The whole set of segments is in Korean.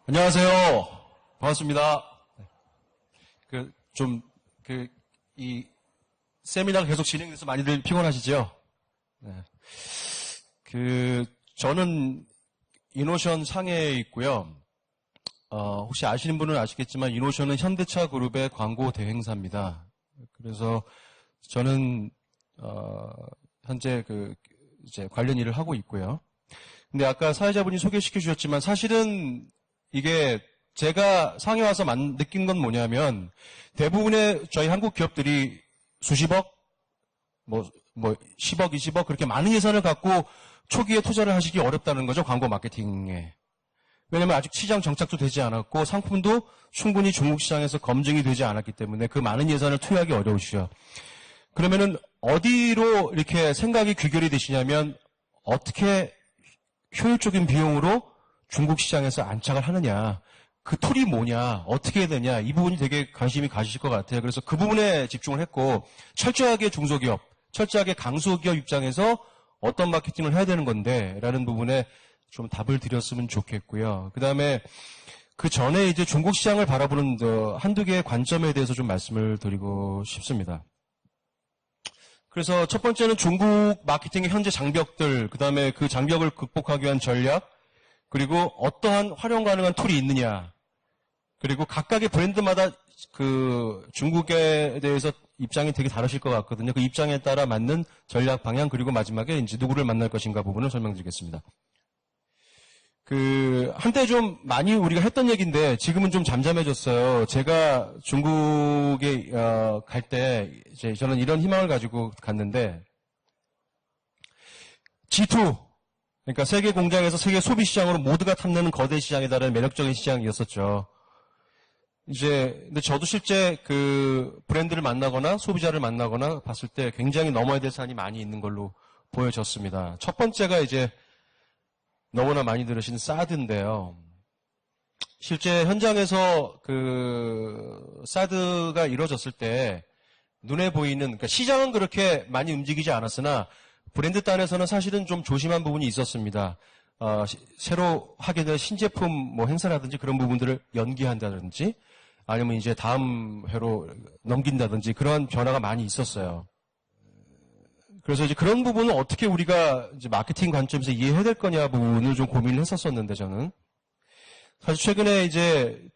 안녕하세요. 반갑습니다. 이 세미나가 계속 진행돼서 많이들 피곤하시죠? 네. 저는 이노션 상해에 있고요. 혹시 아시는 분은 아시겠지만 이노션은 현대차 그룹의 광고 대행사입니다. 그래서 저는 현재 이제 관련 일을 하고 있고요. 근데 아까 사회자분이 소개시켜 주셨지만 사실은 이게 제가 상해 와서 느낀 건 뭐냐면 대부분의 저희 한국 기업들이 수십억, 10억, 20억 그렇게 많은 예산을 갖고 초기에 투자를 하시기 어렵다는 거죠. 광고 마케팅에. 왜냐면 아직 시장 정착도 되지 않았고 상품도 충분히 중국 시장에서 검증이 되지 않았기 때문에 그 많은 예산을 투여하기 어려우시죠. 그러면은 어디로 이렇게 생각이 귀결이 되시냐면 어떻게 효율적인 비용으로 중국 시장에서 안착을 하느냐, 그 툴이 뭐냐, 어떻게 해야 되냐, 이 부분이 되게 관심이 가시실 것 같아요. 그래서 그 부분에 집중을 했고 철저하게 중소기업, 철저하게 강소기업 입장에서 어떤 마케팅을 해야 되는 건데 라는 부분에 좀 답을 드렸으면 좋겠고요. 그 다음에 그 전에 이제 중국 시장을 바라보는 한두 개의 관점에 대해서 좀 말씀을 드리고 싶습니다. 그래서 첫 번째는 중국 마케팅의 현재 장벽들, 그 다음에 그 장벽을 극복하기 위한 전략, 그리고 어떠한 활용 가능한 툴이 있느냐, 그리고 각각의 브랜드마다 그 중국에 대해서 입장이 되게 다르실 것 같거든요. 그 입장에 따라 맞는 전략 방향, 그리고 마지막에 이제 누구를 만날 것인가 부분을 설명드리겠습니다. 한때 좀 많이 우리가 했던 얘기인데 지금은 좀 잠잠해졌어요. 제가 중국에 갈 때 이제 저는 이런 희망을 가지고 갔는데 G2, 그러니까 세계 공장에서 세계 소비 시장으로 모두가 탐내는 거대 시장이다라는 매력적인 시장이었었죠. 근데 저도 실제 그 브랜드를 만나거나 소비자를 만나거나 봤을 때 굉장히 넘어야 될 산이 많이 있는 걸로 보여졌습니다. 첫 번째가 이제 너무나 많이 들으신 사드인데요. 실제 현장에서 사드가 이루어졌을 때 눈에 보이는, 그러니까 시장은 그렇게 많이 움직이지 않았으나 브랜드 단에서는 사실은 좀 조심한 부분이 있었습니다. 새로 하게 될 신제품 행사라든지 그런 부분들을 연기한다든지 아니면 이제 다음 회로 넘긴다든지 그런 변화가 많이 있었어요. 그래서 이제 그런 부분은 어떻게 우리가 이제 마케팅 관점에서 이해해야 될 거냐 부분을 좀 고민을 했었었는데 저는 사실 최근에 이제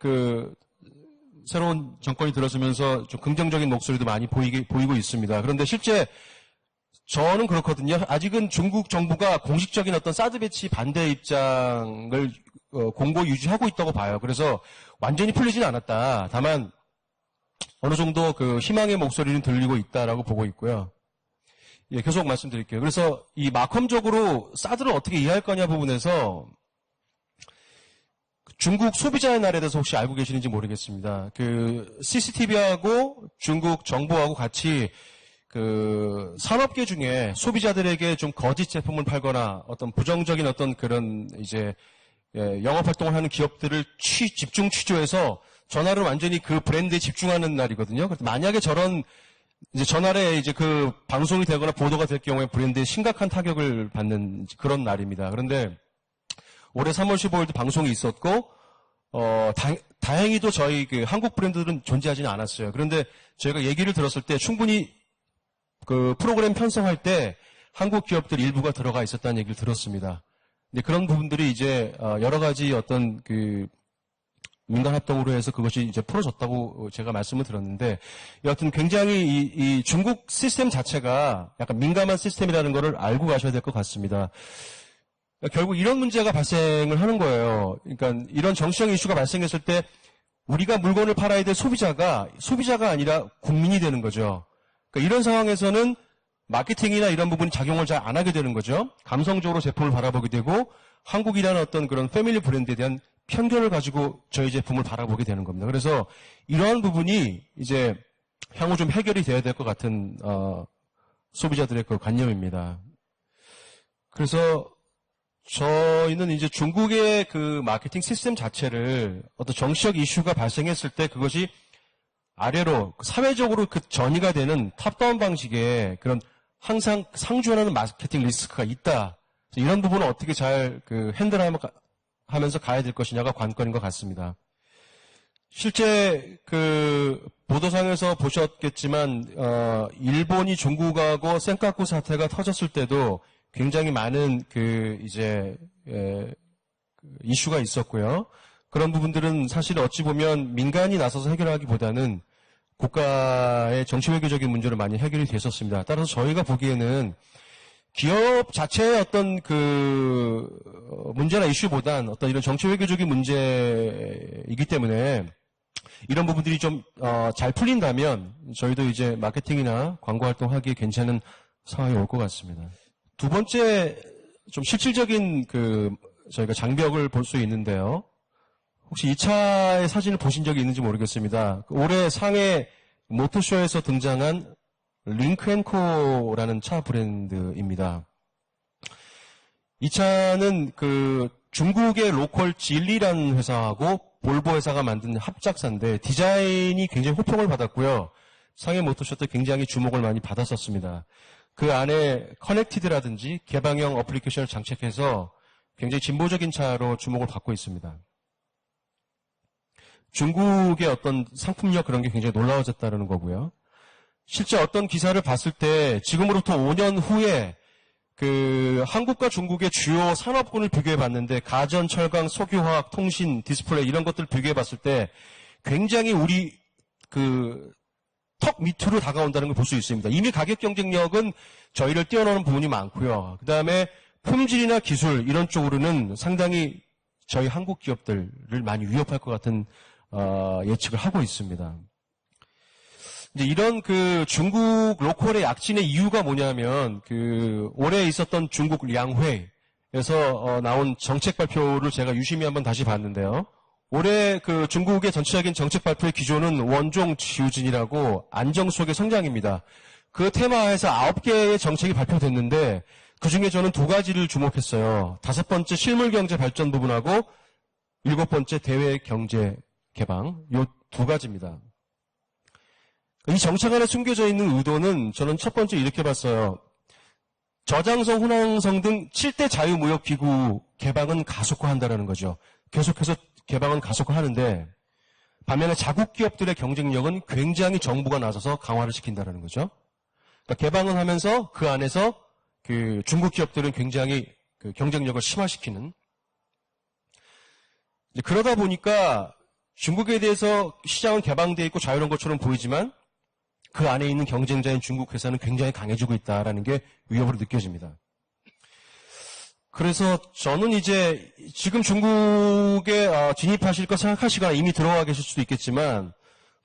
새로운 정권이 들어서면서 좀 긍정적인 목소리도 많이 보이고 있습니다. 그런데 실제 저는 그렇거든요. 아직은 중국 정부가 공식적인 어떤 사드 배치 반대 입장을 공고 유지하고 있다고 봐요. 그래서 완전히 풀리지는 않았다. 다만 어느 정도 희망의 목소리는 들리고 있다라고 보고 있고요. 예, 계속 말씀드릴게요. 그래서 이 마컴적으로 사드를 어떻게 이해할 거냐 부분에서 중국 소비자의 날에 대해서 혹시 알고 계시는지 모르겠습니다. CCTV하고 중국 정부하고 같이 산업계 중에 소비자들에게 좀 거짓 제품을 팔거나 어떤 부정적인 어떤 그런 이제 영업 활동을 하는 기업들을 집중 취조해서 전화를 완전히 그 브랜드에 집중하는 날이거든요. 그래서 만약에 이제 전날에 이제 방송이 되거나 보도가 될 경우에 브랜드에 심각한 타격을 받는 그런 날입니다. 그런데 올해 3월 15일도 방송이 있었고, 다행히도 저희 한국 브랜드들은 존재하지는 않았어요. 그런데 저희가 얘기를 들었을 때 충분히 프로그램 편성할 때 한국 기업들 일부가 들어가 있었다는 얘기를 들었습니다. 근데 그런 부분들이 이제 여러 가지 어떤 민간 합동으로 해서 그것이 이제 풀어졌다고 제가 말씀을 드렸는데 여하튼 굉장히 이 중국 시스템 자체가 약간 민감한 시스템이라는 것을 알고 가셔야 될 것 같습니다. 결국 이런 문제가 발생을 하는 거예요. 그러니까 이런 정치적 이슈가 발생했을 때 우리가 물건을 팔아야 될 소비자가 아니라 국민이 되는 거죠. 그러니까 이런 상황에서는 마케팅이나 이런 부분이 작용을 잘 안 하게 되는 거죠. 감성적으로 제품을 바라보게 되고 한국이라는 어떤 그런 패밀리 브랜드에 대한 편견을 가지고 저희 제품을 바라보게 되는 겁니다. 그래서 이러한 부분이 이제 향후 좀 해결이 돼야 될 것 같은 소비자들의 관념입니다. 그래서 저희는 이제 중국의 마케팅 시스템 자체를 어떤 정치적 이슈가 발생했을 때 그것이 아래로 사회적으로 전이가 되는 탑다운 방식의 그런 항상 상존하는 마케팅 리스크가 있다. 이런 부분을 어떻게 잘 핸들하면 하면서 가야 될 것이냐가 관건인 것 같습니다. 실제 그 보도상에서 보셨겠지만 일본이 중국하고 센카쿠 사태가 터졌을 때도 굉장히 많은 이슈가 있었고요. 그런 부분들은 사실 어찌 보면 민간이 나서서 해결하기보다는 국가의 정치외교적인 문제로 많이 해결이 됐었습니다. 따라서 저희가 보기에는 기업 자체의 어떤 문제나 이슈보단 어떤 이런 정치외교적인 문제이기 때문에 이런 부분들이 좀 잘 풀린다면 저희도 이제 마케팅이나 광고 활동하기에 괜찮은 상황이 올 것 같습니다. 두 번째 좀 실질적인 저희가 장벽을 볼 수 있는데요. 혹시 이 차의 사진을 보신 적이 있는지 모르겠습니다. 올해 상해 모터쇼에서 등장한 링크앤코라는 차 브랜드입니다. 이 차는 중국의 로컬 질리라는 회사하고 볼보 회사가 만든 합작사인데 디자인이 굉장히 호평을 받았고요. 상해 모터쇼 때 굉장히 주목을 많이 받았었습니다. 그 안에 커넥티드라든지 개방형 어플리케이션을 장착해서 굉장히 진보적인 차로 주목을 받고 있습니다. 중국의 어떤 상품력 그런 게 굉장히 놀라워졌다는 거고요. 실제 어떤 기사를 봤을 때 지금으로부터 5년 후에 한국과 중국의 주요 산업군을 비교해 봤는데 가전, 철강, 석유화학, 통신, 디스플레이 이런 것들을 비교해 봤을 때 굉장히 우리 턱 밑으로 다가온다는 걸 볼 수 있습니다. 이미 가격 경쟁력은 저희를 뛰어넘는 부분이 많고요. 그다음에 품질이나 기술 이런 쪽으로는 상당히 저희 한국 기업들을 많이 위협할 것 같은 예측을 하고 있습니다. 이제 이런 중국 로컬의 약진의 이유가 뭐냐면 올해 있었던 중국 량회에서 나온 정책 발표를 제가 유심히 한번 다시 봤는데요. 올해 중국의 전체적인 정책 발표의 기조는 원종 지우진이라고 안정 속의 성장입니다. 그 테마에서 9개의 정책이 발표됐는데 그중에 저는 2가지를 주목했어요. 5번째 실물 경제 발전 부분하고 7번째 대외 경제 개방. 요 2가지입니다. 이 정책 안에 숨겨져 있는 의도는 저는 첫 번째 이렇게 봤어요. 저장성, 혼항성 등 7대 자유무역기구 개방은 가속화한다는 거죠. 계속해서 개방은 가속화하는데 반면에 자국 기업들의 경쟁력은 굉장히 정부가 나서서 강화를 시킨다는 거죠. 그러니까 개방은 하면서 그 안에서 중국 기업들은 굉장히 경쟁력을 심화시키는. 그러다 보니까 중국에 대해서 시장은 개방되어 있고 자유로운 것처럼 보이지만 그 안에 있는 경쟁자인 중국 회사는 굉장히 강해지고 있다는 게 위협으로 느껴집니다. 그래서 저는 이제 지금 중국에 진입하실 거 생각하시거나 이미 들어와 계실 수도 있겠지만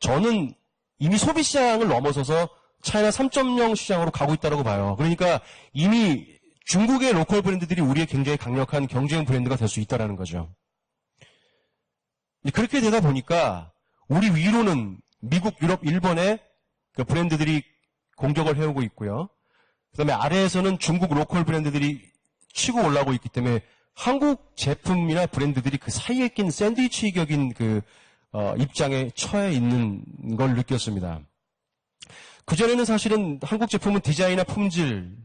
저는 이미 소비 시장을 넘어서서 차이나 3.0 시장으로 가고 있다고 봐요. 그러니까 이미 중국의 로컬 브랜드들이 우리의 굉장히 강력한 경쟁 브랜드가 될 수 있다는 거죠. 그렇게 되다 보니까 우리 위로는 미국, 유럽, 일본의 브랜드들이 공격을 해오고 있고요. 그다음에 아래에서는 중국 로컬 브랜드들이 치고 올라오고 있기 때문에 한국 제품이나 브랜드들이 그 사이에 낀 샌드위치 격인 입장에 처해 있는 걸 느꼈습니다. 그전에는 사실은 한국 제품은 디자인이나 품질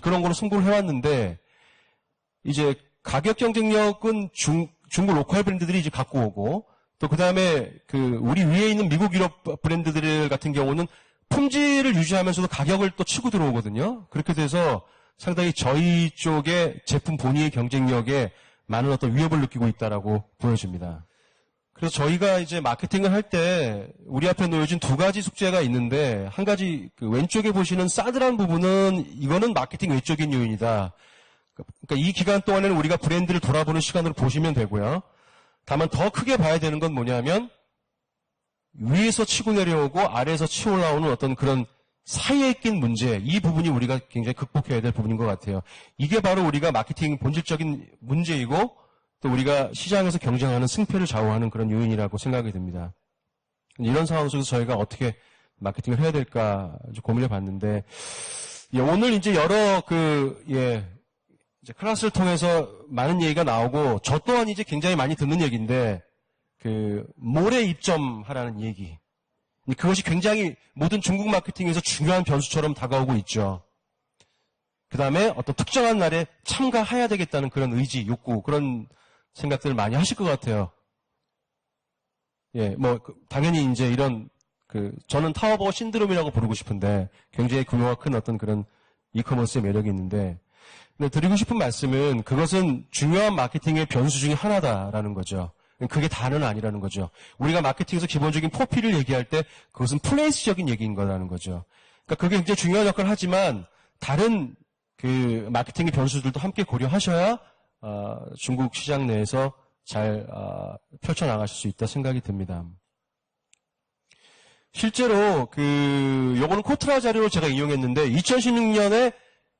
그런 거로 승부를 해왔는데 이제 가격 경쟁력은 중국 로컬 브랜드들이 이제 갖고 오고 또 그다음에 우리 위에 있는 미국 유럽 브랜드들 같은 경우는 품질을 유지하면서도 가격을 또 치고 들어오거든요. 그렇게 돼서 상당히 저희 쪽의 제품 본위의 경쟁력에 많은 어떤 위협을 느끼고 있다라고 보여집니다. 그래서 저희가 이제 마케팅을 할 때 우리 앞에 놓여진 2가지 숙제가 있는데 한 가지 왼쪽에 보시는 싸늘한 부분은 이거는 마케팅 외적인 요인이다. 그러니까 이 기간 동안에는 우리가 브랜드를 돌아보는 시간으로 보시면 되고요. 다만 더 크게 봐야 되는 건 뭐냐면 위에서 치고 내려오고 아래에서 치고 올라오는 어떤 그런 사이에 낀 문제, 이 부분이 우리가 굉장히 극복해야 될 부분인 것 같아요. 이게 바로 우리가 마케팅 본질적인 문제이고 또 우리가 시장에서 경쟁하는 승패를 좌우하는 그런 요인이라고 생각이 듭니다. 이런 상황 속에서 저희가 어떻게 마케팅을 해야 될까 고민해 봤는데 오늘 이제 여러 이제 클래스를 통해서 많은 얘기가 나오고 저 또한 이제 굉장히 많이 듣는 얘기인데 모래 입점하라는 얘기. 그것이 굉장히 모든 중국 마케팅에서 중요한 변수처럼 다가오고 있죠. 그 다음에 어떤 특정한 날에 참가해야 되겠다는 그런 의지, 욕구, 그런 생각들을 많이 하실 것 같아요. 예, 당연히 이제 이런, 저는 타워버거 신드롬이라고 부르고 싶은데, 굉장히 규모가 큰 어떤 그런 이커머스의 매력이 있는데, 근데 드리고 싶은 말씀은 그것은 중요한 마케팅의 변수 중에 하나다라는 거죠. 그게 다는 아니라는 거죠. 우리가 마케팅에서 기본적인 포피를 얘기할 때 그것은 플레이스적인 얘기인 거라는 거죠. 그러니까 그게 굉장히 중요한 역할을 하지만 다른 마케팅의 변수들도 함께 고려하셔야 중국 시장 내에서 잘 펼쳐나가실 수 있다 생각이 듭니다. 실제로 요거는 코트라 자료로 제가 인용했는데 2016년에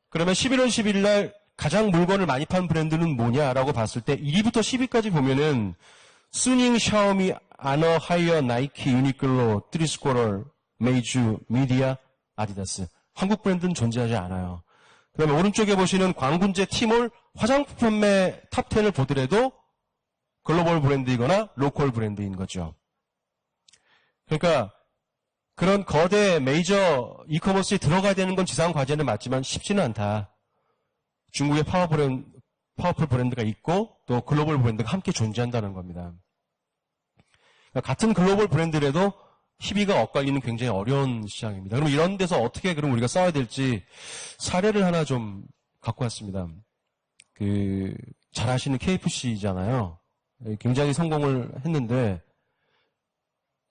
그러면 11월 10일 날 가장 물건을 많이 판 브랜드는 뭐냐라고 봤을 때 1위부터 10위까지 보면은 수닝, 샤오미, 아너, 하이어, 나이키, 유니클로, 트리스코럴, 메이주, 미디어, 아디다스. 한국 브랜드는 존재하지 않아요. 그 다음에 오른쪽에 보시는 광군제, 티몰, 화장품 판매 탑10을 보더라도 글로벌 브랜드이거나 로컬 브랜드인 거죠. 그러니까 그런 거대 메이저 이커머스에 들어가야 되는 건 지상 과제는 맞지만 쉽지는 않다. 중국의 파워풀 브랜드가 있고 또 글로벌 브랜드가 함께 존재한다는 겁니다. 그러니까 같은 글로벌 브랜드라도 희비가 엇갈리는 굉장히 어려운 시장입니다. 그럼 이런 데서 어떻게 그럼 우리가 싸워야 될지 사례를 하나 좀 갖고 왔습니다. 잘 아시는 KFC잖아요. 굉장히 성공을 했는데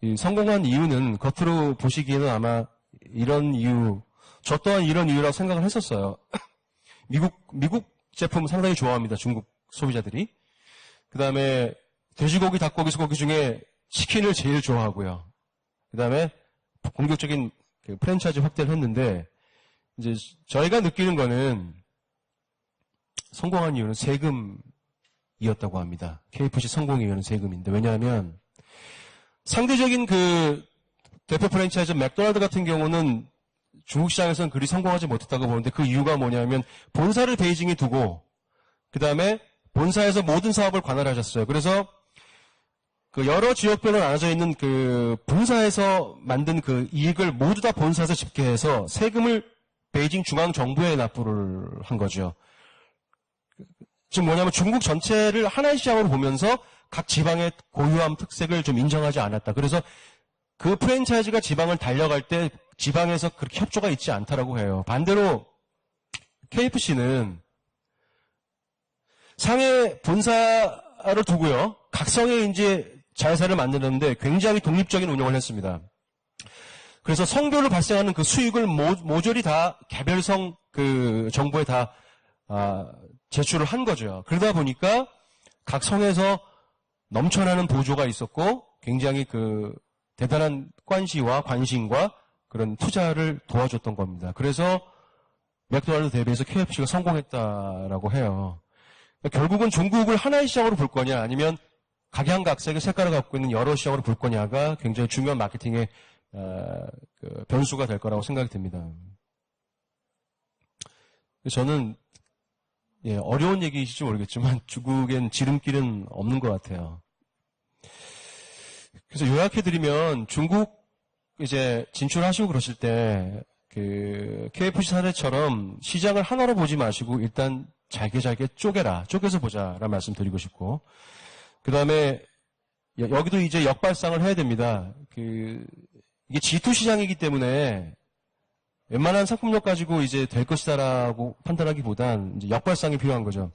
이 성공한 이유는 겉으로 보시기에는 아마 이런 이유, 저 또한 이런 이유라고 생각을 했었어요. 미국 제품 상당히 좋아합니다. 중국 소비자들이. 그 다음에 돼지고기, 닭고기, 소고기 중에 치킨을 제일 좋아하고요. 그 다음에 공격적인 프랜차이즈 확대를 했는데 이제 저희가 느끼는 거는 성공한 이유는 세금이었다고 합니다. KFC 성공의 이유는 세금인데 왜냐하면 상대적인 대표 프랜차이즈 맥도날드 같은 경우는 중국 시장에서는 그리 성공하지 못했다고 보는데 그 이유가 뭐냐면 본사를 베이징에 두고 그 다음에 본사에서 모든 사업을 관할하셨어요. 그래서 여러 지역별로 나눠져 있는 본사에서 만든 이익을 모두 다 본사에서 집계해서 세금을 베이징 중앙 정부에 납부를 한 거죠. 지금 뭐냐면 중국 전체를 하나의 시장으로 보면서 각 지방의 고유함 특색을 좀 인정하지 않았다. 그래서 그 프랜차이즈가 지방을 달려갈 때 지방에서 그렇게 협조가 있지 않다라고 해요. 반대로 KFC는 상해 본사를 두고요. 각성의 이제 자회사를 만드는데 굉장히 독립적인 운영을 했습니다. 그래서 성별로 발생하는 그 수익을 모조리 다 개별성 정부에 다 제출을 한 거죠. 그러다 보니까 각 성에서 넘쳐나는 보조가 있었고 굉장히 대단한 관시와 관심과 그런 투자를 도와줬던 겁니다. 그래서 맥도날드 대비해서 KFC가 성공했다라고 해요. 그러니까 결국은 중국을 하나의 시장으로 볼 거냐 아니면 각양각색의 색깔을 갖고 있는 여러 시장으로 볼 거냐가 굉장히 중요한 마케팅의 변수가 될 거라고 생각이 듭니다. 저는 어려운 얘기이실지 모르겠지만 중국엔 지름길은 없는 것 같아요. 그래서 요약해드리면 중국 이제 진출하시고 그러실 때 KFC 사례처럼 시장을 하나로 보지 마시고 일단 잘게 쪼개서 보자라는 말씀 드리고 싶고 그 다음에 여기도 이제 역발상을 해야 됩니다. 이게 G2 시장이기 때문에 웬만한 상품력 가지고 이제 될 것이다라고 판단하기보단 이제 역발상이 필요한 거죠.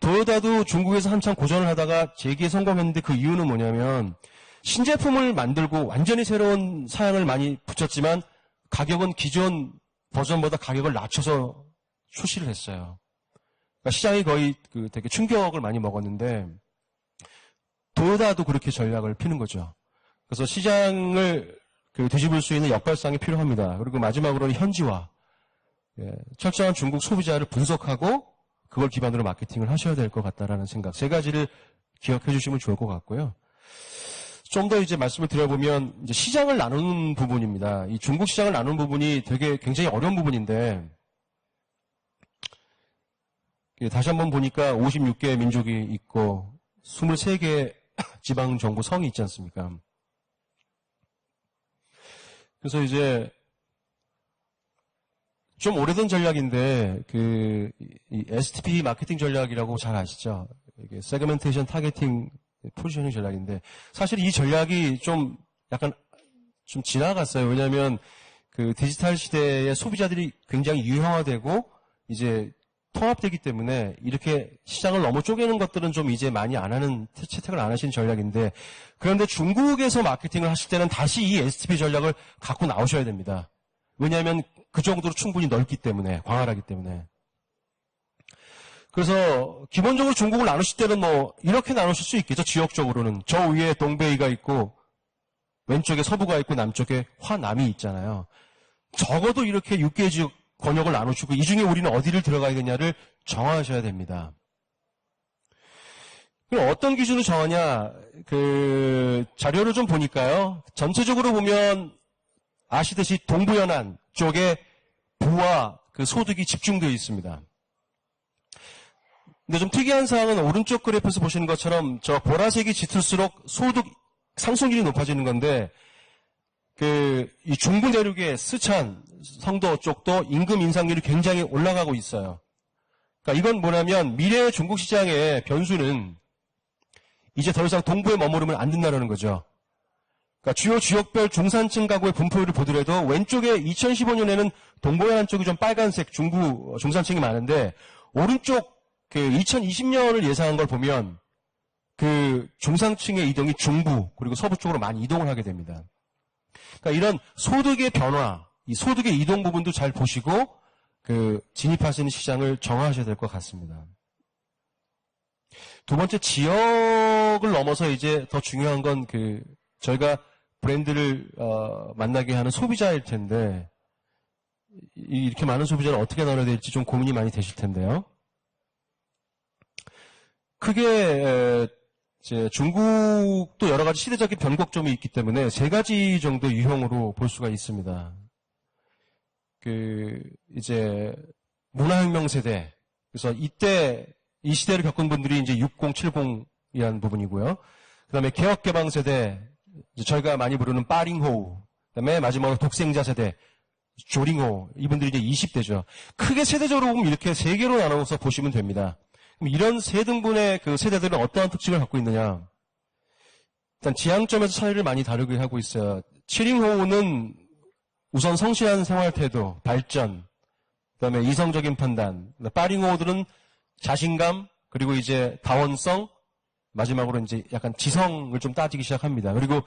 도요타도 중국에서 한참 고전을 하다가 재기에 성공했는데 그 이유는 뭐냐면 신제품을 만들고 완전히 새로운 사양을 많이 붙였지만 가격은 기존 버전보다 가격을 낮춰서 출시를 했어요. 그러니까 시장이 거의 되게 충격을 많이 먹었는데 도요타도 그렇게 전략을 피는 거죠. 그래서 시장을 뒤집을 수 있는 역발상이 필요합니다. 그리고 마지막으로는 현지화. 철저한 중국 소비자를 분석하고 그걸 기반으로 마케팅을 하셔야 될 것 같다라는 생각. 세 가지를 기억해 주시면 좋을 것 같고요. 좀 더 이제 말씀을 드려보면 이제 시장을 나누는 부분입니다. 이 중국 시장을 나누는 부분이 되게 굉장히 어려운 부분인데 다시 한번 보니까 56개 민족이 있고 23개 지방정부 성이 있지 않습니까? 그래서 이제 좀 오래된 전략인데 이 STP 마케팅 전략이라고 잘 아시죠? 이게 세그멘테이션 타겟팅 포지셔닝 전략인데 사실 이 전략이 좀 약간 좀 지나갔어요. 왜냐하면 그 디지털 시대에 소비자들이 굉장히 유형화되고 이제 통합되기 때문에 이렇게 시장을 너무 쪼개는 것들은 좀 이제 많이 안 하는, 채택을 안 하시는 전략인데 그런데 중국에서 마케팅을 하실 때는 다시 이 STP 전략을 갖고 나오셔야 됩니다. 왜냐하면 그 정도로 충분히 넓기 때문에, 광활하기 때문에. 그래서 기본적으로 중국을 나누실 때는 뭐 이렇게 나누실 수 있겠죠. 지역적으로는. 저 위에 동베이가 있고 왼쪽에 서부가 있고 남쪽에 화남이 있잖아요. 적어도 이렇게 6개의 지역 권역을 나누시고 이 중에 우리는 어디를 들어가야겠냐를 정하셔야 됩니다. 그럼 어떤 기준으로 정하냐? 그 자료를 좀 보니까요. 전체적으로 보면 아시듯이 동부연안 쪽에 부와 그 소득이 집중되어 있습니다. 근데 좀 특이한 사항은 오른쪽 그래프에서 보시는 것처럼 저 보라색이 짙을수록 소득 상승률이 높아지는 건데 이 중부 내륙의 스촨, 성도 쪽도 임금 인상률이 굉장히 올라가고 있어요. 그러니까 이건 뭐냐면 미래의 중국 시장의 변수는 이제 더 이상 동부에 머무르면 안 된다는 거죠. 그러니까 주요 지역별 중산층 가구의 분포율을 보더라도 왼쪽에 2015년에는 동부연안 쪽이 좀 빨간색 중부 중산층이 많은데 오른쪽 그 2020년을 예상한 걸 보면 그 중산층의 이동이 중부 그리고 서부 쪽으로 많이 이동을 하게 됩니다. 그러니까 이런 소득의 변화, 이 소득의 이동 부분도 잘 보시고 그 진입하시는 시장을 정하셔야 될 것 같습니다. 두 번째 지역을 넘어서 이제 더 중요한 건 그 저희가 브랜드를 만나게 하는 소비자일 텐데 이렇게 많은 소비자를 어떻게 나눠야 될지 좀 고민이 많이 되실 텐데요. 크게 이제 중국도 여러 가지 시대적인 변곡점이 있기 때문에 세 가지 정도 유형으로 볼 수가 있습니다. 이제 문화혁명 세대. 그래서 이 시대를 겪은 분들이 이제 60, 70이라는 부분이고요. 그 다음에 개혁개방 세대. 저희가 많이 부르는 빠링호우. 그 다음에 마지막으로 독생자 세대. 조링호. 이분들이 이제 20대죠. 크게 세대적으로 보면 이렇게 세 개로 나눠서 보시면 됩니다. 이런 세 등분의 그 세대들은 어떠한 특징을 갖고 있느냐? 일단 지향점에서 차이를 많이 다르게 하고 있어요. 7링호우는 우선 성실한 생활 태도, 발전, 그다음에 이성적인 판단. 빠링호우들은 자신감, 그리고 이제 다원성, 마지막으로 이제 약간 지성을 좀 따지기 시작합니다. 그리고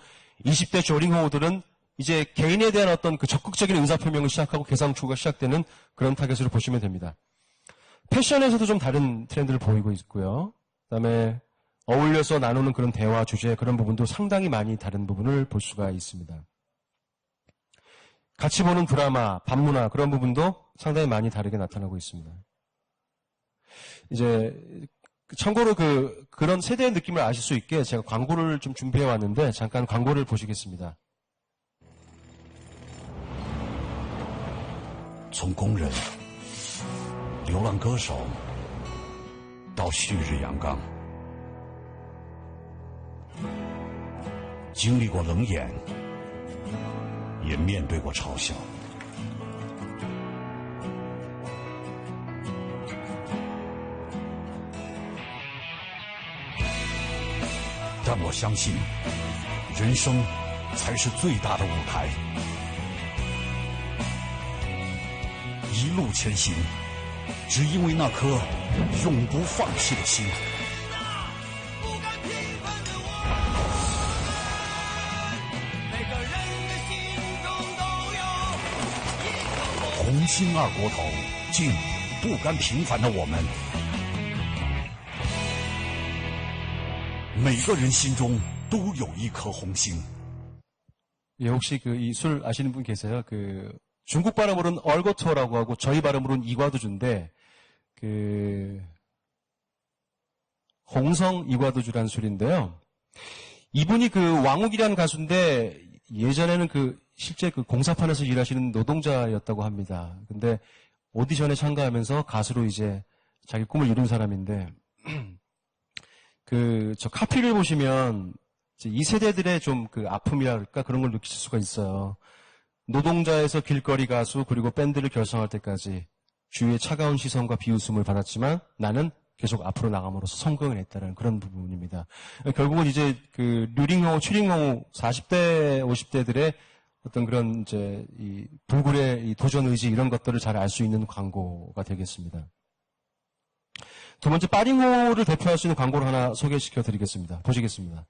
20대 조링호우들은 이제 개인에 대한 어떤 그 적극적인 의사표명을 시작하고 개성 추구가 시작되는 그런 타겟으로 보시면 됩니다. 패션에서도 좀 다른 트렌드를 보이고 있고요. 그다음에 어울려서 나누는 그런 대화 주제 그런 부분도 상당히 많이 다른 부분을 볼 수가 있습니다. 같이 보는 드라마, 밤문화 그런 부분도 상당히 많이 다르게 나타나고 있습니다. 이제 참고로 그런 세대의 느낌을 아실 수 있게 제가 광고를 좀 준비해 왔는데 잠깐 광고를 보시겠습니다. 从工人流浪歌手到旭日阳刚，经历过冷眼，也面对过嘲笑。但我相信，人生才是最大的舞台。一路前行，只因为那颗永不放弃的心。红星二锅头，敬不甘平凡的我们。每个人心中都有一颗红星。 예, 혹시 이 술 아시는 분 계세요? 중국 발음으로는 얼거토라고 하고 저희 발음으로는 이과도주인데 홍성 이과도주라는 술인데요. 이분이 왕욱이라는 가수인데 예전에는 실제 공사판에서 일하시는 노동자였다고 합니다. 근데 오디션에 참가하면서 가수로 이제 자기 꿈을 이룬 사람인데 저 카피를 보시면 이 세대들의 좀 아픔이랄까 그런 걸 느끼실 수가 있어요. 노동자에서 길거리 가수 그리고 밴드를 결성할 때까지 주위의 차가운 시선과 비웃음을 받았지만 나는 계속 앞으로 나감으로써 성공을 했다는 그런 부분입니다. 결국은 이제 그 류링호, 추링호 40대, 50대들의 어떤 그런 이제 이 불굴의 이 도전 의지 이런 것들을 잘 알 수 있는 광고가 되겠습니다. 두 번째 빠링호를 대표할 수 있는 광고를 하나 소개시켜 드리겠습니다. 보시겠습니다.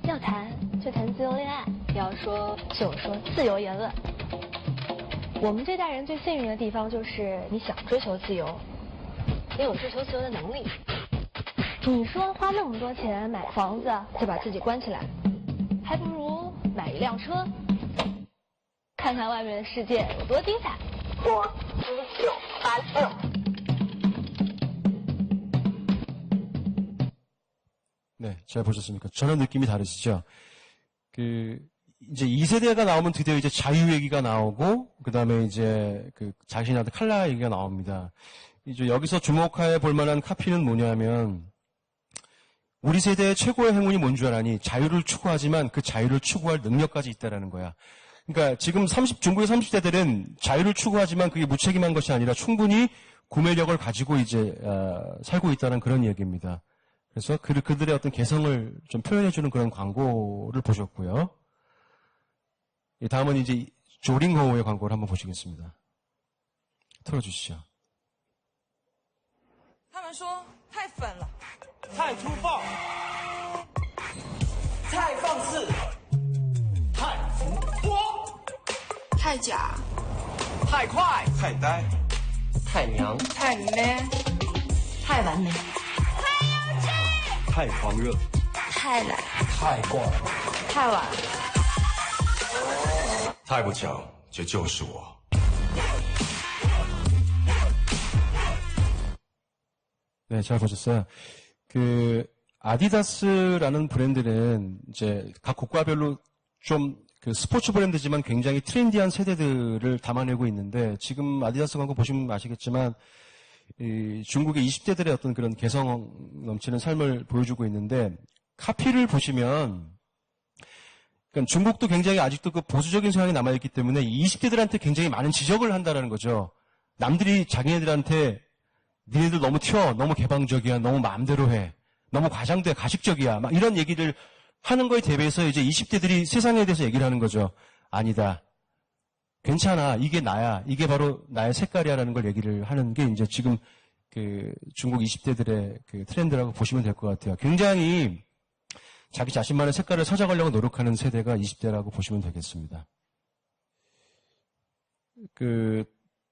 要谈就谈自由恋爱，要说就说自由言论。我们这代人最幸运的地方就是你想追求自由，也有追求自由的能力。你说花那么多钱买房子就把自己关起来，还不如买一辆车，看看外面的世界有多精彩。59986。 네, 잘 보셨습니까? 전혀 느낌이 다르시죠? 이제 2세대가 나오면 드디어 이제 자유 얘기가 나오고, 그 다음에 이제 자신한테 칼라 얘기가 나옵니다. 이제 여기서 주목해 볼 만한 카피는 뭐냐면, 우리 세대의 최고의 행운이 뭔 줄 알아니? 자유를 추구하지만 그 자유를 추구할 능력까지 있다라는 거야. 그러니까 지금 중국의 30대들은 자유를 추구하지만 그게 무책임한 것이 아니라 충분히 구매력을 가지고 이제, 살고 있다는 그런 얘기입니다. 그래서 그들의 어떤 개성을 좀 표현해주는 그런 광고를 보셨고요. 다음은 이제 조링호의 광고를 한번 보시겠습니다. 틀어주시죠. 他们说太粉了，太粗暴，太放肆，太浮夸，太假，太快，太呆，太娘，太 man，太完美，太狂热，太懒，太怪，太晚。 太不巧，这就是我。 네, 잘 보셨어요. 아디다스라는 브랜드는 이제 각 국가별로 좀 스포츠 브랜드지만 굉장히 트렌디한 세대들을 담아내고 있는데 지금 아디다스 광고 보시면 아시겠지만 중국의 20대들의 어떤 그런 개성 넘치는 삶을 보여주고 있는데 카피를 보시면 그러니까 중국도 굉장히 아직도 그 보수적인 성향이 남아있기 때문에 20대들한테 굉장히 많은 지적을 한다는 거죠. 남들이 자기네들한테 니네들 너무 튀어, 너무 개방적이야, 너무 마음대로 해, 너무 과장돼, 가식적이야, 막 이런 얘기를 하는 거에 대비해서 이제 20대들이 세상에 대해서 얘기를 하는 거죠. 아니다. 괜찮아. 이게 나야. 이게 바로 나의 색깔이야라는 걸 얘기를 하는 게 이제 지금 중국 20대들의 트렌드라고 보시면 될 것 같아요. 굉장히 자기 자신만의 색깔을 찾아가려고 노력하는 세대가 20대라고 보시면 되겠습니다.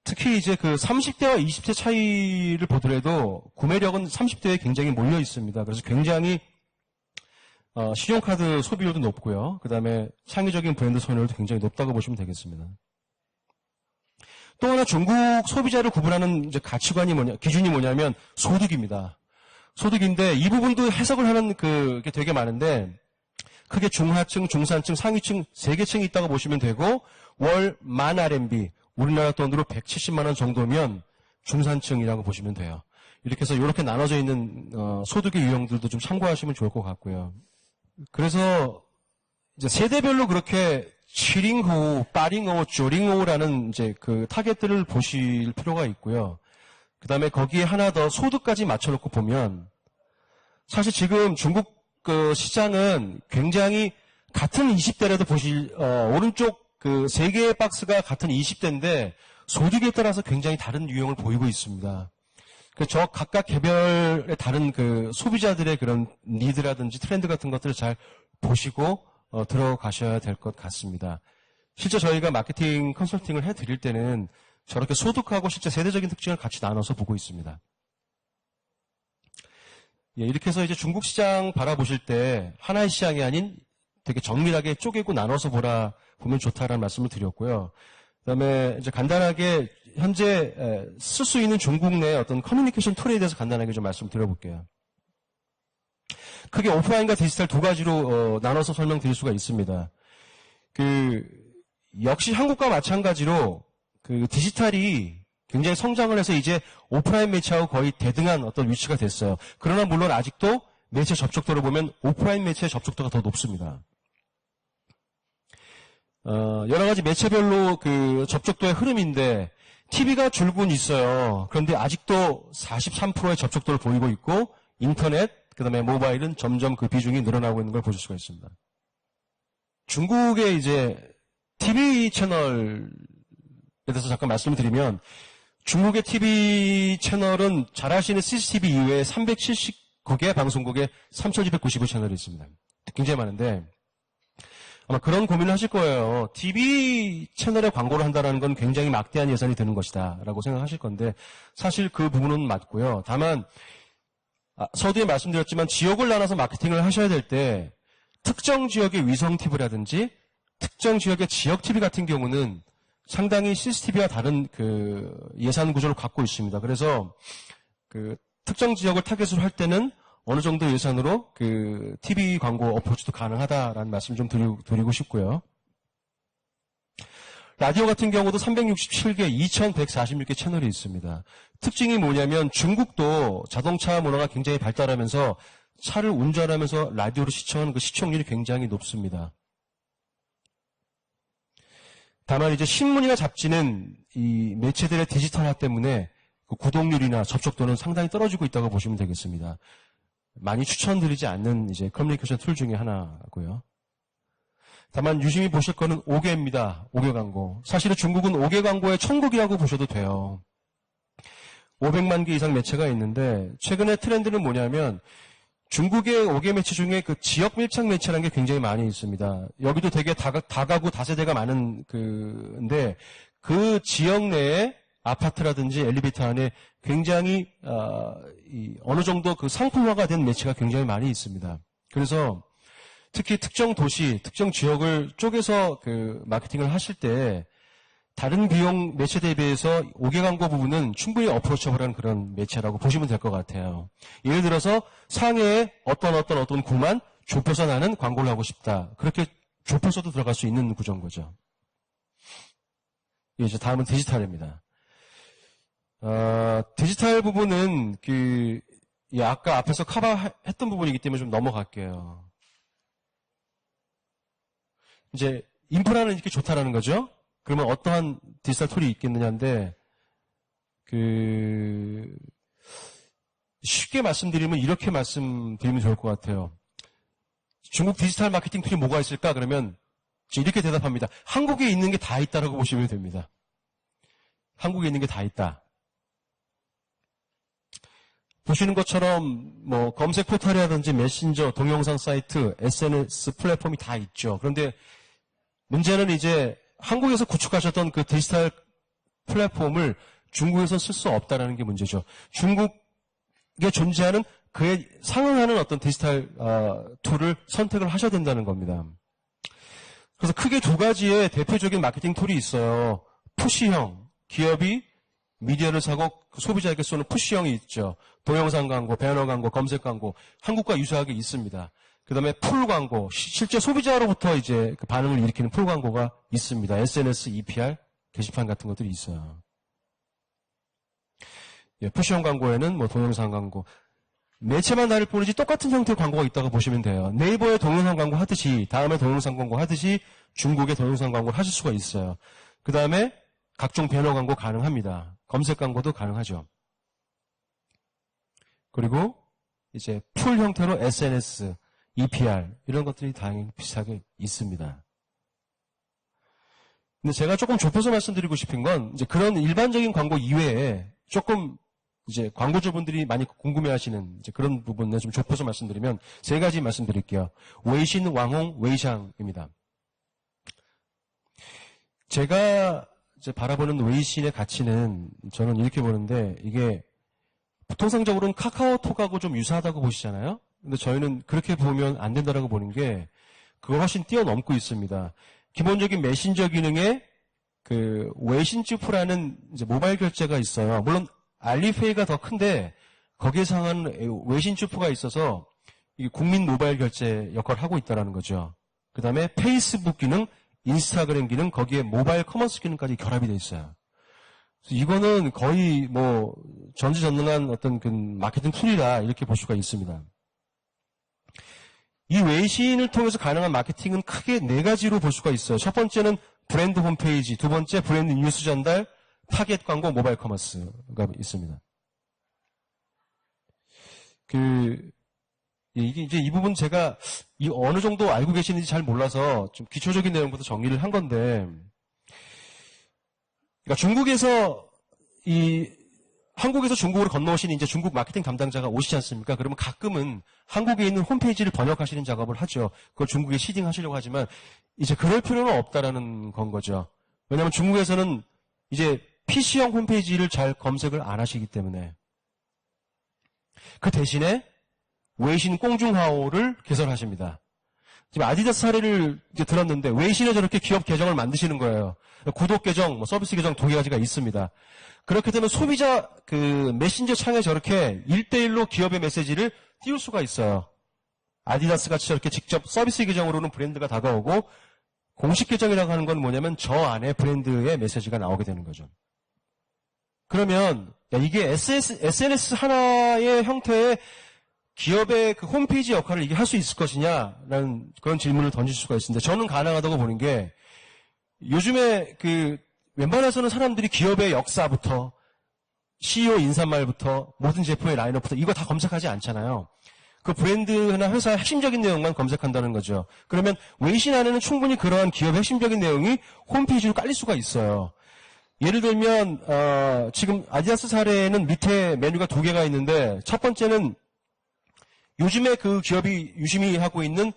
특히 이제 30대와 20대 차이를 보더라도 구매력은 30대에 굉장히 몰려 있습니다. 그래서 굉장히 신용카드 소비율도 높고요. 그 다음에 창의적인 브랜드 선호율도 굉장히 높다고 보시면 되겠습니다. 또 하나 중국 소비자를 구분하는 이제 기준이 뭐냐면 소득입니다. 소득인데 이 부분도 해석을 하는 게 되게 많은데 크게 중하층, 중산층, 상위층 세 개 층이 있다고 보시면 되고 월 10,000RMB 우리나라 돈으로 170만 원 정도면 중산층이라고 보시면 돼요. 이렇게 해서 이렇게 나눠져 있는 소득의 유형들도 좀 참고하시면 좋을 것 같고요. 그래서 이제 세대별로 그렇게 7링호, 8링호, 9링호라는 이제 타겟들을 보실 필요가 있고요. 그 다음에 거기에 하나 더 소득까지 맞춰놓고 보면 사실 지금 중국 시장은 굉장히 같은 20대라도 오른쪽 세 개의 박스가 같은 20대인데 소득에 따라서 굉장히 다른 유형을 보이고 있습니다. 저 각각 개별의 다른 소비자들의 그런 니드라든지 트렌드 같은 것들을 잘 보시고 들어가셔야 될 것 같습니다. 실제 저희가 마케팅 컨설팅을 해드릴 때는 저렇게 소득하고 실제 세대적인 특징을 같이 나눠서 보고 있습니다. 예, 이렇게 해서 이제 중국 시장 바라보실 때 하나의 시장이 아닌 되게 정밀하게 쪼개고 나눠서 보면 좋다라는 말씀을 드렸고요. 그다음에 이제 간단하게 현재 쓸 수 있는 중국 내 어떤 커뮤니케이션 툴에 대해서 간단하게 좀 말씀드려볼게요. 크게 오프라인과 디지털 두 가지로 나눠서 설명드릴 수가 있습니다. 역시 한국과 마찬가지로 디지털이 굉장히 성장을 해서 이제 오프라인 매체하고 거의 대등한 어떤 위치가 됐어요. 그러나 물론 아직도 매체 접촉도를 보면 오프라인 매체의 접촉도가 더 높습니다. 여러 가지 매체별로 접촉도의 흐름인데 TV가 줄곧 있어요. 그런데 아직도 43%의 접촉도를 보이고 있고 인터넷, 그다음에 모바일은 점점 그 비중이 늘어나고 있는 걸 보실 수가 있습니다. 중국의 이제 TV 채널에 대해서 잠깐 말씀을 드리면 중국의 TV 채널은 잘 아시는 CCTV 이외에 370국의 방송국에 3,295 채널이 있습니다. 굉장히 많은데 아마 그런 고민을 하실 거예요. TV 채널에 광고를 한다는 건 굉장히 막대한 예산이 드는 것이다 라고 생각하실 건데 사실 그 부분은 맞고요. 다만 서두에 말씀드렸지만 지역을 나눠서 마케팅을 하셔야 될 때 특정 지역의 위성 TV라든지 특정 지역의 지역 TV 같은 경우는 상당히 CCTV와 다른 그 예산 구조를 갖고 있습니다. 그래서 그 특정 지역을 타겟으로 할 때는 어느 정도 예산으로 그 TV 광고 어프로치도 가능하다라는 말씀 좀 드리고 싶고요. 라디오 같은 경우도 367개, 2146개 채널이 있습니다. 특징이 뭐냐면 중국도 자동차 문화가 굉장히 발달하면서 차를 운전하면서 라디오를 시청하는 그 시청률이 굉장히 높습니다. 다만 이제 신문이나 잡지는 이 매체들의 디지털화 때문에 그 구독률이나 접촉도는 상당히 떨어지고 있다고 보시면 되겠습니다. 많이 추천드리지 않는 이제 커뮤니케이션 툴 중에 하나고요. 다만 유심히 보실 거는 5개입니다. 5개 광고. 사실은 중국은 5개 광고의 천국이라고 보셔도 돼요. 500만 개 이상 매체가 있는데 최근에 트렌드는 뭐냐면 중국의 5개 매체 중에 그 지역 밀착 매체라는 게 굉장히 많이 있습니다. 여기도 되게 다가구 다세대가 많은 근데 그 지역 내에 아파트라든지 엘리베이터 안에 굉장히 어느 정도 그 상품화가 된 매체가 굉장히 많이 있습니다. 그래서 특히 특정 도시, 특정 지역을 쪼개서 그 마케팅을 하실 때 다른 비용 매체 대비해서 5개 광고 부분은 충분히 어프로처블한 그런 매체라고 보시면 될 것 같아요. 예를 들어서 상해에 어떤 구만 좁혀서 나는 광고를 하고 싶다. 그렇게 좁혀서도 들어갈 수 있는 구조인 거죠. 이제 다음은 디지털입니다. 디지털 부분은 아까 앞에서 커버했던 부분이기 때문에 좀 넘어갈게요. 이제 인프라는 이렇게 좋다라는 거죠. 그러면 어떠한 디지털 툴이 있겠느냐인데 쉽게 말씀드리면 이렇게 말씀드리면 좋을 것 같아요. 중국 디지털 마케팅 툴이 뭐가 있을까? 그러면 이렇게 대답합니다. 한국에 있는 게 다 있다라고 보시면 됩니다. 한국에 있는 게 다 있다. 보시는 것처럼 뭐 검색 포털이라든지 메신저, 동영상 사이트, SNS 플랫폼이 다 있죠. 그런데 문제는 이제 한국에서 구축하셨던 그 디지털 플랫폼을 중국에서 쓸 수 없다라는 게 문제죠. 중국에 존재하는 그에 상응하는 어떤 디지털 툴을 선택을 하셔야 된다는 겁니다. 그래서 크게 두 가지의 대표적인 마케팅 툴이 있어요. 푸시형, 기업이 미디어를 사고 소비자에게 쏘는 푸시형이 있죠. 동영상 광고, 배너 광고, 검색 광고, 한국과 유사하게 있습니다. 그 다음에 풀 광고, 실제 소비자로부터 이제 그 반응을 일으키는 풀 광고가 있습니다. SNS, EPR, 게시판 같은 것들이 있어요. 푸시형 광고에는 뭐 동영상 광고, 매체만 다를 뿐이지 똑같은 형태의 광고가 있다고 보시면 돼요. 네이버에 동영상 광고 하듯이, 다음에 동영상 광고 하듯이 중국의 동영상 광고를 하실 수가 있어요. 그 다음에 각종 배너 광고 가능합니다. 검색 광고도 가능하죠. 그리고 이제 풀 형태로 SNS, EPR 이런 것들이 다행히 비슷하게 있습니다. 근데 제가 조금 좁혀서 말씀드리고 싶은 건 이제 그런 일반적인 광고 이외에 조금 이제 광고주분들이 많이 궁금해하시는 이제 그런 부분을 좀 좁혀서 말씀드리면 세 가지 말씀드릴게요. 웨이신, 왕홍, 웨이샹입니다. 제가 이제 바라보는 웨이신의 가치는 저는 이렇게 보는데 이게 통상적으로는 카카오톡하고 좀 유사하다고 보시잖아요. 근데 저희는 그렇게 보면 안 된다라고 보는 게 그걸 훨씬 뛰어넘고 있습니다. 기본적인 메신저 기능에 그 웨이신쭈프라는 이제 모바일 결제가 있어요. 물론 알리페이가 더 큰데 거기에 상한 웨이신쭈프가 있어서 이게 국민 모바일 결제 역할을 하고 있다는 거죠. 그 다음에 페이스북 기능, 인스타그램 기능, 거기에 모바일 커머스 기능까지 결합이 돼 있어요. 이거는 거의 뭐 전지전능한 어떤 그 마케팅 툴이라 이렇게 볼 수가 있습니다. 이 웨이신을 통해서 가능한 마케팅은 크게 네 가지로 볼 수가 있어요. 첫 번째는 브랜드 홈페이지, 두 번째 브랜드 뉴스 전달, 타겟 광고, 모바일 커머스가 있습니다. 이게 이제 이 부분 제가 어느 정도 알고 계시는지 잘 몰라서 좀 기초적인 내용부터 정리를 한 건데, 그러니까 한국에서 중국으로 건너오신 이제 중국 마케팅 담당자가 오시지 않습니까? 그러면 가끔은 한국에 있는 홈페이지를 번역하시는 작업을 하죠. 그걸 중국에 시딩 하시려고 하지만 이제 그럴 필요는 없다라는 건 거죠. 왜냐하면 중국에서는 이제 PC형 홈페이지를 잘 검색을 안 하시기 때문에. 그 대신에 웨이신 꽁중하오를 개설하십니다. 지금 아디다스 사례를 이제 들었는데 웨이신에 저렇게 기업 계정을 만드시는 거예요. 구독 계정, 서비스 계정 두 가지가 있습니다. 그렇게 되면 소비자 메신저 창에 저렇게 1대1로 기업의 메시지를 띄울 수가 있어요. 아디다스 같이 저렇게 직접 서비스 계정으로는 브랜드가 다가오고 공식 계정이라고 하는 건 뭐냐면 저 안에 브랜드의 메시지가 나오게 되는 거죠. 그러면 이게 SNS 하나의 형태의 기업의 그 홈페이지 역할을 이게 할 수 있을 것이냐라는 그런 질문을 던질 수가 있습니다. 저는 가능하다고 보는 게 요즘에 웬만해서는 사람들이 기업의 역사부터 CEO 인사말부터 모든 제품의 라인업부터 이거 다 검색하지 않잖아요. 그 브랜드나 회사의 핵심적인 내용만 검색한다는 거죠. 그러면 웨이신 안에는 충분히 그러한 기업의 핵심적인 내용이 홈페이지로 깔릴 수가 있어요. 예를 들면 지금 아디다스 사례는 밑에 메뉴가 2개가 있는데 첫 번째는 요즘에 그 기업이 유심히 하고 있는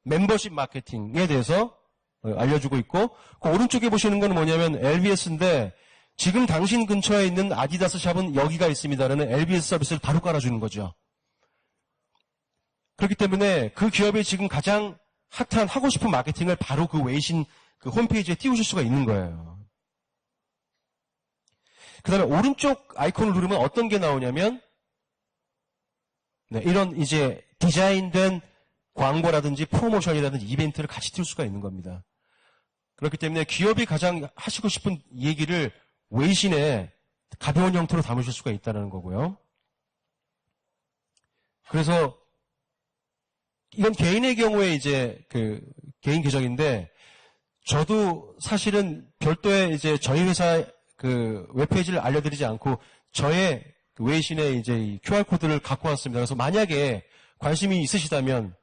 멤버십 마케팅에 대해서 알려주고 있고 그 오른쪽에 보시는 건 뭐냐면 LBS인데 지금 당신 근처에 있는 아디다스 샵은 여기가 있습니다라는 LBS 서비스를 바로 깔아주는 거죠. 그렇기 때문에 그 기업이 지금 가장 핫한 하고 싶은 마케팅을 바로 그 웨이신 그 홈페이지에 띄우실 수가 있는 거예요. 그 다음에 오른쪽 아이콘을 누르면 어떤 게 나오냐면 이런 이제 디자인된 광고라든지 프로모션이라든지 이벤트를 같이 띄울 수가 있는 겁니다. 그렇기 때문에 기업이 가장 하시고 싶은 얘기를 웨이신에 가벼운 형태로 담으실 수가 있다는 거고요. 그래서 이건 개인의 경우에 이제 개인 계정인데 저도 사실은 별도의 이제 저희 회사 웹페이지를 알려드리지 않고 저의 웨이신에 이제 이 QR코드를 갖고 왔습니다. 그래서 만약에 관심이 있으시다면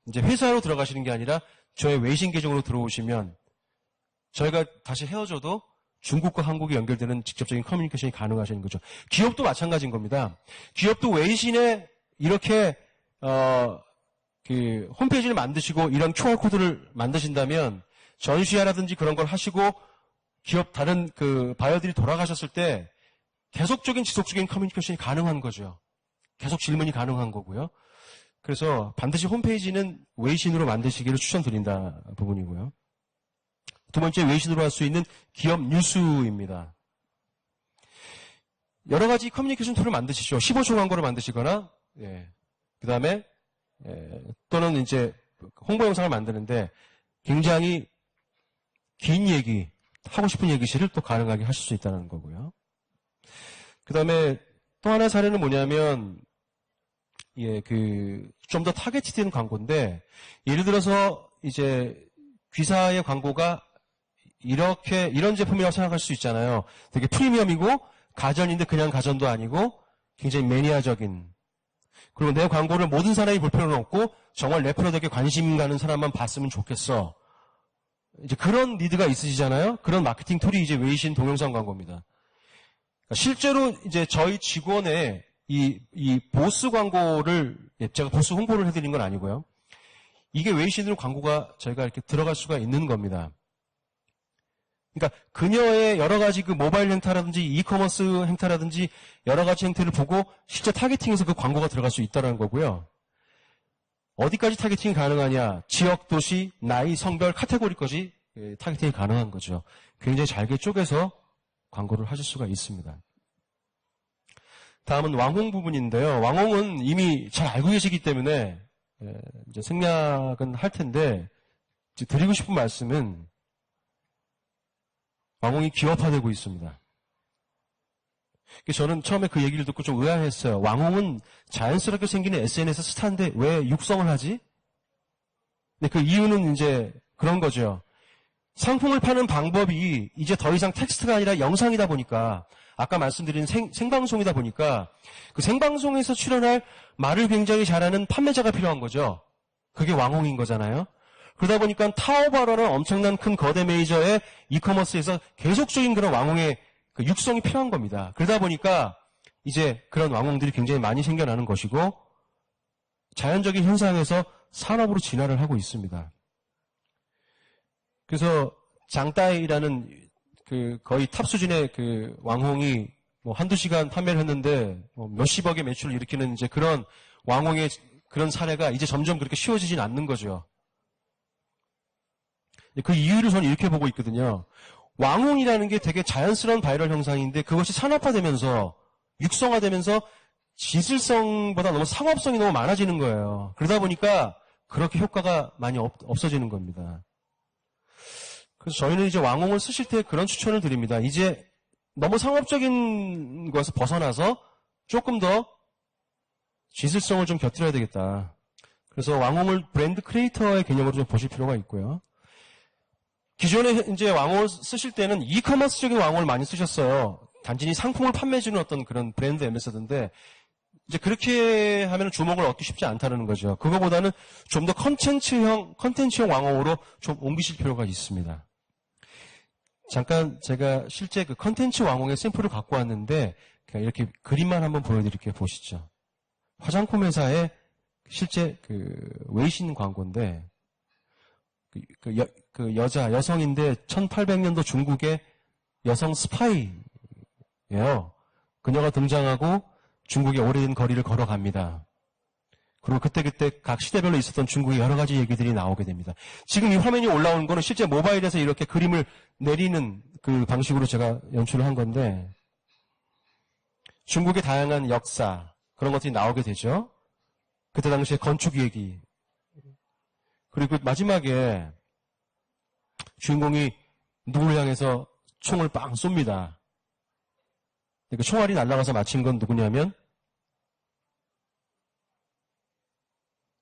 이제 회사로 들어가시는 게 아니라 저의 웨이신 계정으로 들어오시면 저희가 다시 헤어져도 중국과 한국이 연결되는 직접적인 커뮤니케이션이 가능하시는 거죠. 기업도 마찬가지인 겁니다. 기업도 웨이신에 이렇게 홈페이지를 만드시고 이런 QR코드를 만드신다면 전시회라든지 그런 걸 하시고 기업 다른 바이어들이 돌아가셨을 때 계속적인 지속적인 커뮤니케이션이 가능한 거죠. 계속 질문이 가능한 거고요. 그래서 반드시 홈페이지는 웨이신으로 만드시기를 추천드린다 부분이고요. 두 번째 웨이신으로 할 수 있는 기업 뉴스입니다. 여러 가지 커뮤니케이션 툴을 만드시죠. 15초 광고를 만드시거나 그 다음에 또는 이제 홍보 영상을 만드는데 굉장히 긴 얘기, 하고 싶은 얘기실을 또 가능하게 하실 수 있다는 거고요. 그 다음에 또 하나의 사례는 뭐냐면, 좀 더 타겟된 광고인데, 예를 들어서 이제 귀사의 광고가 이런 제품이라고 생각할 수 있잖아요. 되게 프리미엄이고, 가전인데 그냥 가전도 아니고, 굉장히 매니아적인. 그리고 내 광고를 모든 사람이 볼 필요는 없고, 정말 내 프로덕트에 관심 가는 사람만 봤으면 좋겠어. 이제 그런 니드가 있으시잖아요. 그런 마케팅 툴이 이제 웨이신 동영상 광고입니다. 그러니까 실제로 이제 저희 직원의 이 보스 광고를 제가 보스 홍보를 해드린 건 아니고요. 이게 웨이신으로 광고가 저희가 이렇게 들어갈 수가 있는 겁니다. 그러니까 그녀의 여러 가지 모바일 행태라든지 이커머스 행태라든지 여러 가지 행태를 보고 실제 타겟팅해서 그 광고가 들어갈 수 있다는 거고요. 어디까지 타겟팅이 가능하냐? 지역, 도시, 나이, 성별, 카테고리까지 타겟팅이 가능한 거죠. 굉장히 잘게 쪼개서 광고를 하실 수가 있습니다. 다음은 왕홍 부분인데요. 왕홍은 이미 잘 알고 계시기 때문에 이제 생략은 할 텐데 드리고 싶은 말씀은 왕홍이 기업화되고 있습니다. 저는 처음에 그 얘기를 듣고 좀 의아했어요. 왕홍은 자연스럽게 생기는 SNS 스타인데 왜 육성을 하지? 근데 그 이유는 이제 그런 거죠. 상품을 파는 방법이 이제 더 이상 텍스트가 아니라 영상이다 보니까 아까 말씀드린 생방송이다 보니까 그 생방송에서 출연할 말을 굉장히 잘하는 판매자가 필요한 거죠. 그게 왕홍인 거잖아요. 그러다 보니까 타오바로는 엄청난 큰 거대 메이저의 이커머스에서 계속적인 그런 왕홍의 그 육성이 필요한 겁니다. 그러다 보니까 이제 그런 왕홍들이 굉장히 많이 생겨나는 것이고 자연적인 현상에서 산업으로 진화를 하고 있습니다. 그래서 장따이라는 그 거의 탑 수준의 그 왕홍이 뭐 한두 시간 판매를 했는데 뭐 몇십억의 매출을 일으키는 이제 그런 왕홍의 그런 사례가 이제 점점 그렇게 쉬워지진 않는 거죠. 그 이유를 저는 이렇게 보고 있거든요. 왕홍이라는 게 되게 자연스러운 바이럴 형상인데 그것이 산업화되면서 육성화되면서 지질성보다 너무 상업성이 너무 많아지는 거예요. 그러다 보니까 그렇게 효과가 많이 없어지는 겁니다. 그래서 저희는 이제 왕홍을 쓰실 때 그런 추천을 드립니다. 이제 너무 상업적인 것에서 벗어나서 조금 더 지질성을 좀 곁들여야 되겠다. 그래서 왕홍을 브랜드 크리에이터의 개념으로 좀 보실 필요가 있고요. 기존에 이제 왕홍을 쓰실 때는 이커머스적인 왕홍을 많이 쓰셨어요. 단순히 상품을 판매해주는 어떤 그런 브랜드 앰베서더인데 이제 그렇게 하면 주목을 얻기 쉽지 않다는 거죠. 그거보다는 좀 더 컨텐츠형 왕홍으로 좀 옮기실 필요가 있습니다. 잠깐 제가 실제 그 컨텐츠 왕홍의 샘플을 갖고 왔는데 그냥 이렇게 그림만 한번 보여드릴게요. 보시죠. 화장품 회사의 실제 그 웨이신 광고인데 여성인데 1800년도 중국의 여성 스파이예요. 그녀가 등장하고 중국의 오래된 거리를 걸어갑니다. 그리고 그때 각 시대별로 있었던 중국의 여러 가지 얘기들이 나오게 됩니다. 지금 이 화면이 올라오는 거는 실제 모바일에서 이렇게 그림을 내리는 그 방식으로 제가 연출을 한 건데 중국의 다양한 역사 그런 것들이 나오게 되죠. 그때 당시에 건축 얘기 그리고 마지막에 주인공이 누구를 향해서 총을 빵 쏩니다. 그 총알이 날아가서 맞힌 건 누구냐면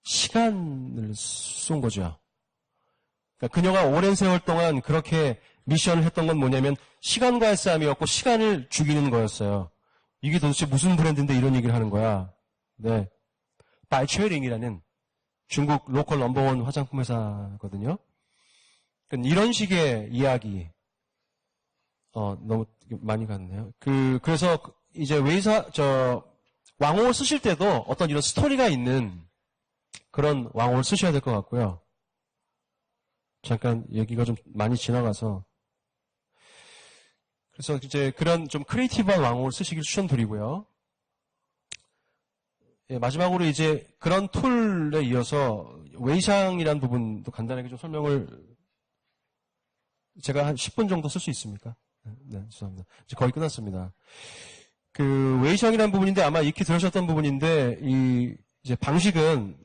시간을 쏜 거죠. 그러니까 그녀가 오랜 세월 동안 그렇게 미션을 했던 건 뭐냐면 시간과의 싸움이었고 시간을 죽이는 거였어요. 이게 도대체 무슨 브랜드인데 이런 얘기를 하는 거야. 네, 바이츄어링이라는 중국 로컬 넘버원 화장품 회사거든요. 그러니까 이런 식의 이야기 너무 많이 갔네요. 그래서 이제 왕홍을 쓰실 때도 어떤 이런 스토리가 있는 그런 왕홍을 쓰셔야 될 것 같고요. 잠깐 얘기가 좀 많이 지나가서 그래서 이제 그런 좀 크리에이티브한 왕홍을 쓰시길 추천드리고요. 예, 마지막으로 이제 그런 툴에 이어서 웨이샹이라는 부분도 간단하게 좀 설명을 제가 한 10분 정도 쓸 수 있습니까? 네, 죄송합니다. 이제 거의 끝났습니다. 그 웨이샹이라는 부분인데 아마 익히 들으셨던 부분인데 이제 방식은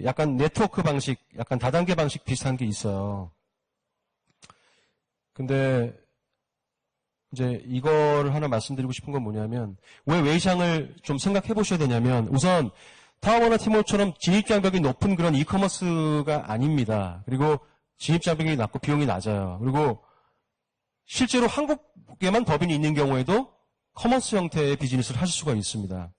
약간 네트워크 방식, 약간 다단계 방식 비슷한 게 있어요. 근데 이제 이걸 하나 말씀드리고 싶은 건 뭐냐면 왜 웨이샹을 좀 생각해 보셔야 되냐면 우선 타워나 티몰처럼 진입장벽이 높은 그런 이커머스가 아닙니다. 그리고 진입장벽이 낮고 비용이 낮아요. 그리고 실제로 한국에만 법인이 있는 경우에도 커머스 형태의 비즈니스를 하실 수가 있습니다.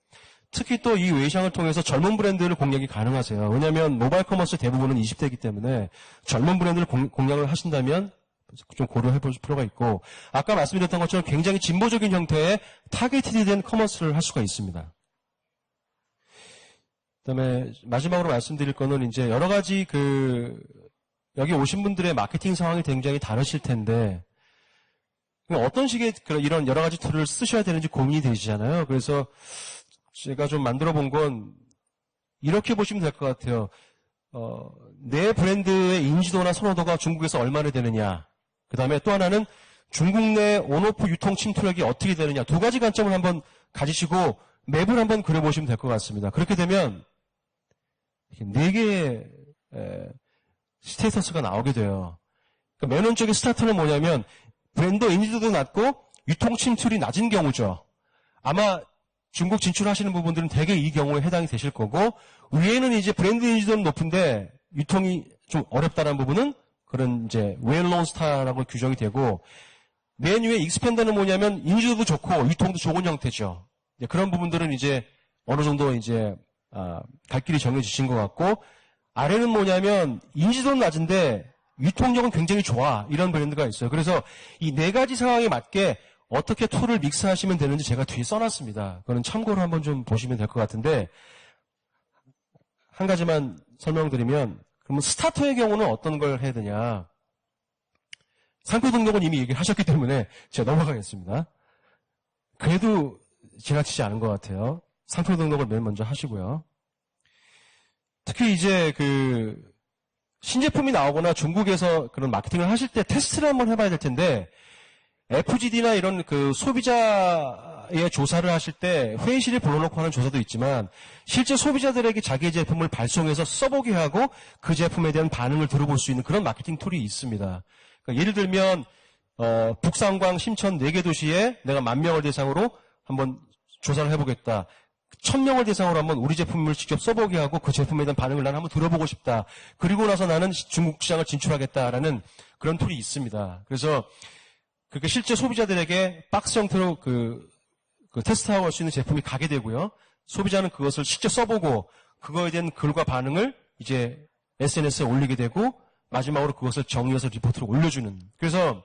특히 또 이 웨이샹을 통해서 젊은 브랜드를 공략이 가능하세요. 왜냐하면 모바일 커머스 대부분은 20대이기 때문에 젊은 브랜드를 공략을 하신다면 좀 고려해 볼 필요가 있고 아까 말씀드렸던 것처럼 굉장히 진보적인 형태의 타겟팅된 커머스를 할 수가 있습니다. 그다음에 마지막으로 말씀드릴 거는 이제 여러 가지 여기 오신 분들의 마케팅 상황이 굉장히 다르실 텐데 어떤 식의 이런 여러 가지 툴을 쓰셔야 되는지 고민이 되시잖아요. 그래서 제가 좀 만들어 본 건 이렇게 보시면 될 것 같아요. 내 브랜드의 인지도나 선호도가 중국에서 얼마나 되느냐. 그 다음에 또 하나는 중국 내 온오프 유통 침투력이 어떻게 되느냐. 두 가지 관점을 한번 가지시고 맵을 한번 그려보시면 될 것 같습니다. 그렇게 되면 4개의 스테이터스가 나오게 돼요. 그러니까 맨 오른쪽의 스타트는 뭐냐면 브랜드 인지도도 낮고 유통 침투율이 낮은 경우죠. 아마 중국 진출하시는 부분들은 대개 이 경우에 해당이 되실 거고 위에는 이제 브랜드 인지도는 높은데 유통이 좀 어렵다는 부분은 그런 이제 웰론 스타라고 규정이 되고 맨 위에 익스펜더는 뭐냐면 인지도도 좋고 유통도 좋은 형태죠. 그런 부분들은 이제 어느 정도 이제 갈 길이 정해지신 것 같고 아래는 뭐냐면 인지도는 낮은데 유통력은 굉장히 좋아. 이런 브랜드가 있어요. 그래서 이 네 가지 상황에 맞게 어떻게 툴을 믹스하시면 되는지 제가 뒤에 써놨습니다. 그거는 참고로 한번 좀 보시면 될 것 같은데 한 가지만 설명드리면 그러면 스타터의 경우는 어떤 걸 해야 되냐. 상표 등록은 이미 얘기하셨기 때문에 제가 넘어가겠습니다. 그래도 지나치지 않은 것 같아요. 상표 등록을 맨 먼저 하시고요. 특히 이제 신제품이 나오거나 중국에서 그런 마케팅을 하실 때 테스트를 한번 해봐야 될 텐데 FGD나 이런 소비자의 조사를 하실 때 회의실에 불러놓고 하는 조사도 있지만 실제 소비자들에게 자기의 제품을 발송해서 써보게 하고 그 제품에 대한 반응을 들어볼 수 있는 그런 마케팅 툴이 있습니다. 그러니까 예를 들면 북상광, 심천 4개 도시에 내가 10,000명을 대상으로 한번 조사를 해보겠다. 1,000명을 대상으로 한번 우리 제품을 직접 써보게 하고 그 제품에 대한 반응을 나는 한번 들어보고 싶다. 그리고 나서 나는 중국 시장을 진출하겠다라는 그런 툴이 있습니다. 그래서 그렇게 실제 소비자들에게 박스 형태로 테스트하고 할 수 있는 제품이 가게 되고요. 소비자는 그것을 실제 써보고 그거에 대한 글과 반응을 이제 SNS에 올리게 되고 마지막으로 그것을 정리해서 리포트로 올려주는. 그래서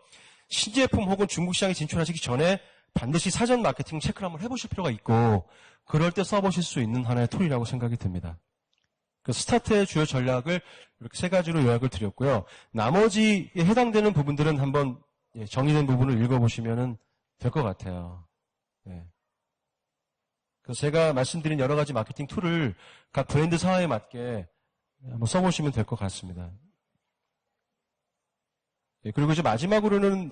신제품 혹은 중국 시장에 진출하시기 전에 반드시 사전 마케팅 체크를 한번 해보실 필요가 있고 그럴 때 써보실 수 있는 하나의 툴이라고 생각이 듭니다. 그 스타트의 주요 전략을 이렇게 3가지로 요약을 드렸고요. 나머지에 해당되는 부분들은 한번 정리된 부분을 읽어보시면 될 것 같아요. 그래서 제가 말씀드린 여러 가지 마케팅 툴을 각 브랜드 상황에 맞게 한번 써보시면 될 것 같습니다. 그리고 이제 마지막으로는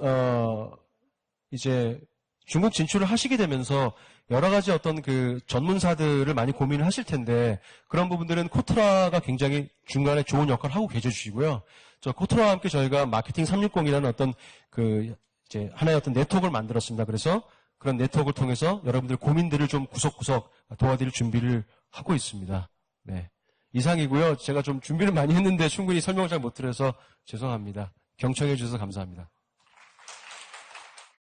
이제 중국 진출을 하시게 되면서 여러 가지 어떤 전문사들을 많이 고민을 하실 텐데 그런 부분들은 코트라가 굉장히 중간에 좋은 역할을 하고 계셔주시고요. 저 코트라와 함께 저희가 마케팅 360이라는 어떤 이제 하나의 어떤 네트워크를 만들었습니다. 그래서 그런 네트워크를 통해서 여러분들 고민들을 좀 구석구석 도와드릴 준비를 하고 있습니다. 네. 이상이고요. 제가 좀 준비를 많이 했는데 충분히 설명을 잘 못 드려서 죄송합니다. 경청해 주셔서 감사합니다.